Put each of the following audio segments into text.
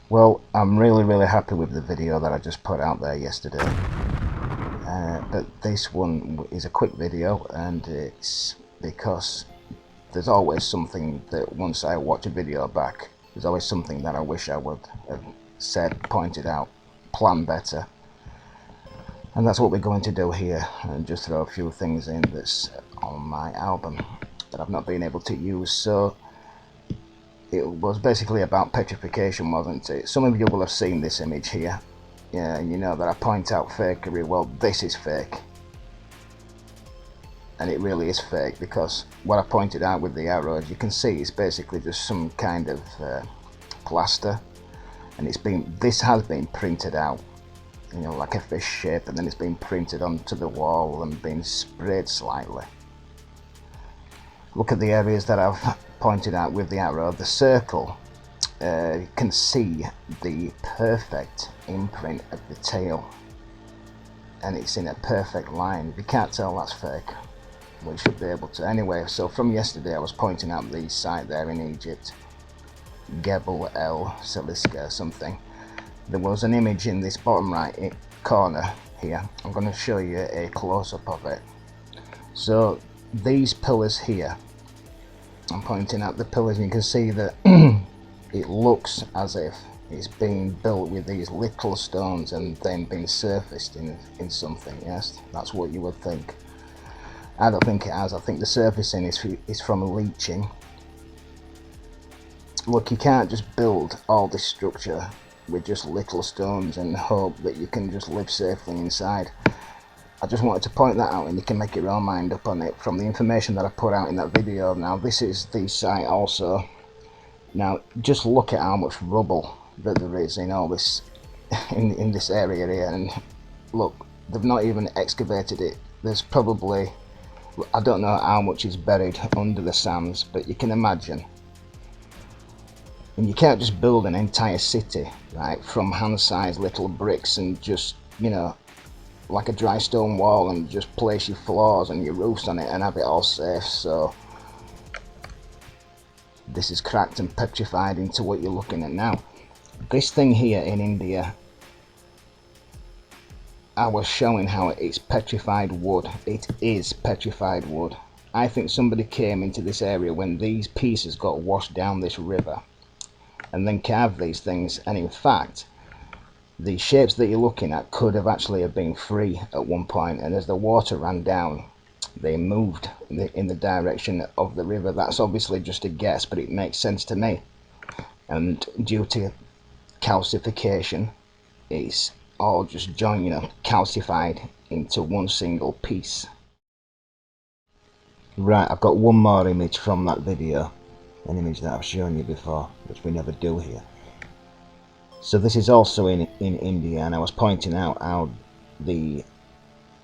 Well, I'm really happy with the video that I just put out there yesterday. But this one is a quick video, and it's because there's always something that once I watch a video back, there's always something that I wish I would have said, pointed out, planned better. And that's what we're going to do here, and just throw a few things in that's on my album that I've not been able to use. So it was basically about petrification, wasn't it? Some of you will have seen this image here. Yeah, you know that I point out fakery. Well, this is fake. And it really is fake, because what I pointed out with the arrows, you can see it's basically just some kind of plaster. And this has been printed out, you know, like a fish shape, and then it's been printed onto the wall and been sprayed slightly. Look at the areas that I've pointed out with the arrow. The circle, you can see the perfect imprint of the tail, and it's in a perfect line. If you can't tell, that's fake. We should be able to. Anyway, so from yesterday I was pointing out the site there in Egypt, Gebel El Seliska or something. There was an image in this bottom right corner here. I'm going to show you a close-up of it. So these pillars here, I'm pointing out the pillars, and you can see that it looks as if it's been built with these little stones and then been surfaced in something. Yes, that's what you would think. I don't think it has. I think the surfacing is from leaching. Look, you can't just build all this structure with just little stones and hope that you can just live safely inside. I just wanted to point that out, and you can make your own mind up on it from the information that I put out in that video. Now, this is the site also. Now, just look at how much rubble that there is in all this, in this area here, and look, they've not even excavated it. There's probably, I don't know how much is buried under the sands, but you can imagine. And you can't just build an entire city, right, from hand-sized little bricks and just, you know, like a dry stone wall, and just place your floors and your roofs on it and have it all safe. So this is cracked and petrified into what you're looking at now. This thing here in India, I was showing how it's petrified wood. It is petrified wood. I think somebody came into this area when these pieces got washed down this river and then carved these things, and in fact the shapes that you're looking at could have actually have been free at one point, and as the water ran down they moved in the direction of the river. That's obviously just a guess, but it makes sense to me. And due to calcification, it's all just joined, you know, calcified into one single piece. Right, I've got one more image from that video, an image that I've shown you before, which we never do here. So this is also in India, and I was pointing out how the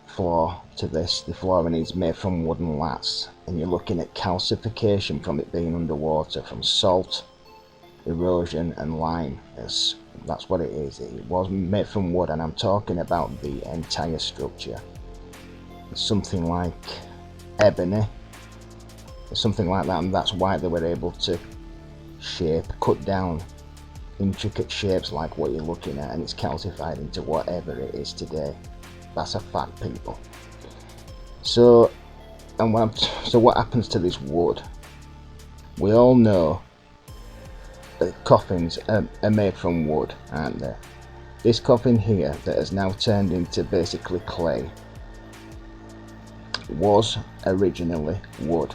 floor to this, the flooring is made from wooden lats, and you're looking at calcification from it being underwater, from salt, erosion and lime. That's what it is. It was made from wood, and I'm talking about the entire structure. It's something like ebony, something like that, and that's why they were able to cut down intricate shapes like what you're looking at, and it's calcified into whatever it is today. That's a fact, people. So what happens to this wood? We all know that coffins are made from wood, aren't they? This coffin here that has now turned into basically clay was originally wood,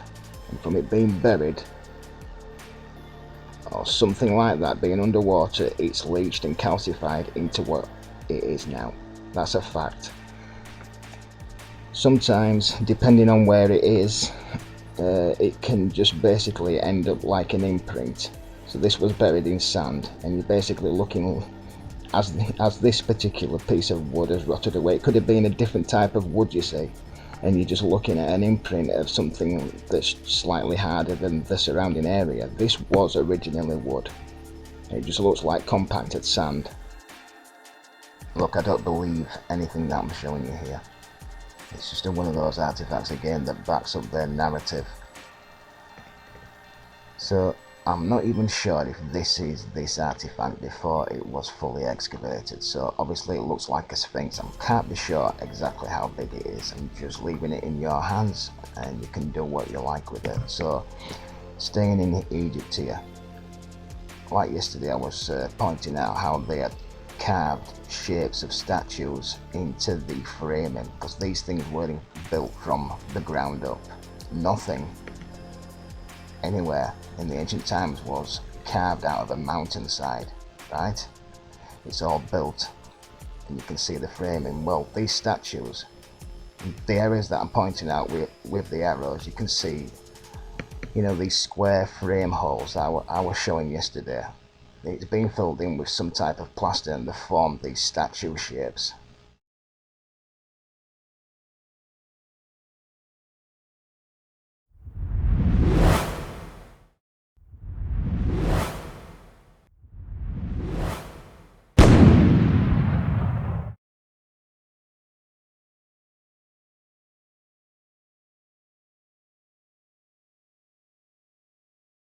and from it being buried or something like that, being underwater, it's leached and calcified into what it is now. That's a fact. Sometimes, depending on where it is, it can just basically end up like an imprint. So this was buried in sand, and you're basically looking, as this particular piece of wood has rotted away, it could have been a different type of wood, you see, and you're just looking at an imprint of something that's slightly harder than the surrounding area. This was originally wood. It just looks like compacted sand. Look, I don't believe anything that I'm showing you here. It's just one of those artifacts again that backs up their narrative. So I'm not even sure if this is this artifact before it was fully excavated, so obviously it looks like a sphinx. I can't be sure exactly how big it is. I'm just leaving it in your hands and you can do what you like with it. So staying in Egypt here, like yesterday I was pointing out how they had carved shapes of statues into the framing, because these things weren't built from the ground up. Nothing anywhere in the ancient times was carved out of a mountainside, right? It's all built, and you can see the framing. Well, these statues, the areas that I'm pointing out with the arrows, you can see, you know, these square frame holes that I was showing yesterday. It's been filled in with some type of plaster and they formed these statue shapes.